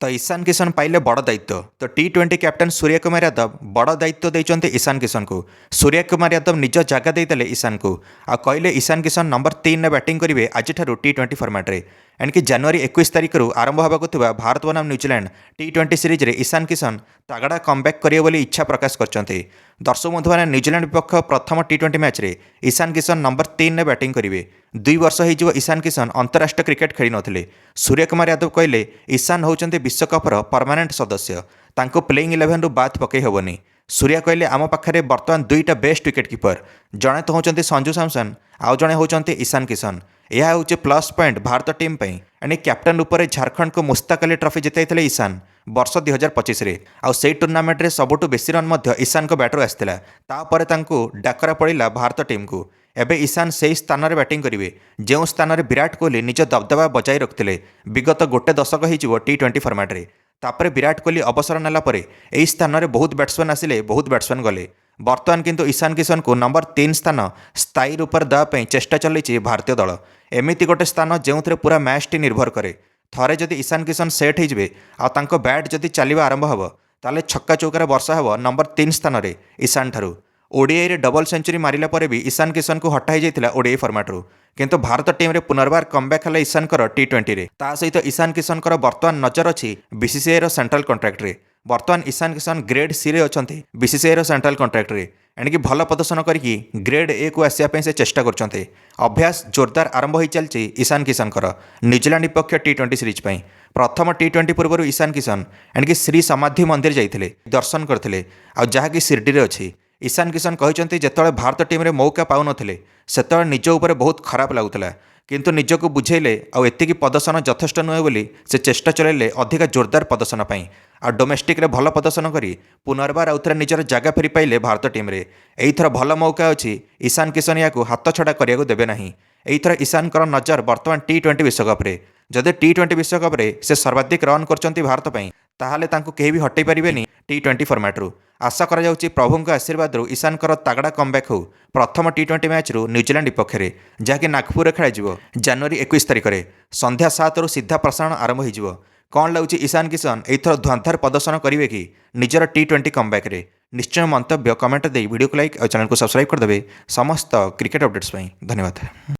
तो ईशान किशन पाइले बड़ दायित्व। तो टी20 कैप्टन सूर्य कुमार यादव बड़ दायित्व देते ईशान किशन को। सूर्य कुमार यादव निज जगह देते ईशान को आ कहले ईशान किशन नंबर 3 में बैटिंग करेंगे आज टी20 फर्माट में। एणिकी जनवरी 21 तारिख आरंभ होगा भारत बनाम न्यूजीलैंड टी20 सीरीज रे ईशान किशन तगड़ा कमबैक करेंगे बोली इच्छा प्रकाश करते। दर्शक बंधु मैंने न्यूजीलैंड विपक्ष प्रथम टी20 मैच रे ईशान किशन नंबर 3 में बैटिंग करेंगे। 2 वर्ष हो ईशान किशन अंतरराष्ट्रीय क्रिकेट खेली नथिले। सूर्य कुमार यादव कहले ईशान होउचंते विश्वकपर परमानेंट सदस्य, तांको प्लेइंग 11 रु बात पकई हेबनी। सूर्या कहले आम पाखे बर्तमान 2टा बेस्ट विकेट कीपर, जड़े तो होचंते संजू सैमसन आउ जड़े होचंते ईशान किशन। यह हूँ प्लस पॉइंट भारत टीम एणे कैप्टन रूप में झारखंड को मुस्ताक अली ट्रॉफी जिताई ईशान वर्ष 2025 आउ से टूर्नामेंट रे सबुठु बेसी रन ईशान को बैटर आसाला। तापर डाकरा पड़ा भारत टीम को। एबे ईशान से स्थान में बैटिंग करेंगे जो स्थान में विराट कोहली निज दबदबा बजाय रखते विगत गोटे दशक हो टी20 फर्माट रे। तापर विराट कोहली अवसर नाला यही स्थान में बहुत बैट्समैन आसिले, बहुत बैट्समैन गले। बर्तमान किंतु ईशान किशन को नंबर 3 स्थान स्थायी रूप में देवाई चेष्टा चलती भारतीय दल। एमती गोटे स्थान जो पूरा मैचटी निर्भर करे। थरे जदि ईशान किशन सेट हो बैट जदि चलवा आरंभ हो ताले छक्का चौकार वर्षा हो नंबर 3 स्थान में ईशान ठारू। ओडीआई रे डबल सेंचुरी मारिला परे भी ईशान किशन को हटाई जाइथिला ओडीआई फर्माट रू। किंतु भारत टीम रे पुनर्बार कमबैक हला ईशान कर टी20 रे। ता सहित ईशान किशन कर वर्तमान नजर अछि बीसीसीआई रो सेंट्रल कॉन्ट्रैक्ट रे। वर्तमान ईशान किशन ग्रेड सी रे अछंती बीसीसीआई रो सेंट्रल कॉन्ट्रैक्ट रे। एणिकी भल प्रदर्शन करके ग्रेड ए को आसिया से चेष्टा करछन्ते। अभ्यास जोरदार आरंभ हो चलछि ईशान किशन कर न्यूजीलैंड विपक्ष टी20 सीरीज पई। प्रथम टी20 पूर्व ईशान किशन एणिकी श्री समाधि मंदिर जाइथिले, दर्शन करथिले आ जहाँकि शिरडी रे अछि। ईशान किशन कहते जिते भारत टीम रे मौका पाऊन से निज उपर बहुत खराब लगुला, किंतु निजक बुझेले आती प्रदर्शन यथेष्ट नुहे बोली से चेष्टा चलैले अधिक जोरदार प्रदर्शन पाई। आ डोमेस्टिक रे भल प्रदर्शन करी पुनर्बार आउथरे निजर जगह फेरी पाइले भारत टीम रे। एइथर भल मौका अछि, ईशान किशन या हाथ छड़ा करिया देबे नाही। एइथर ईशान कर नजर वर्तमान टी20 विश्वकप रे। जदि टी20 विश्वकप रे से सर्वाधिक रन करचंती भारत पई ताहाले तांको केही भी हटै परिबेनी टी20 फर्माट रू। आशा करा जाउची प्रभुଙ୍କ आशीर्वाद रू ईशान कर तगड़ा कमबैक हो प्रथम टी20 मैच रू न्यूजीलैंड विपक्ष रे, जहाँकि नागपुर रे खेला जनवरी 21 तारिख रे संध्या 7 रु सीधा प्रसारण आरंभ हो। कौन लगुच ईशान किशन एथर धुआंधार प्रदर्शन करेंगे कि निजर टी20 कमबैक रे? निश्चय मंतव्य कमेंट दे वीडियो को लाइक और चैनल को सब्सक्राइब करदे समस्त क्रिकेट अपडेट्स। धन्यवाद।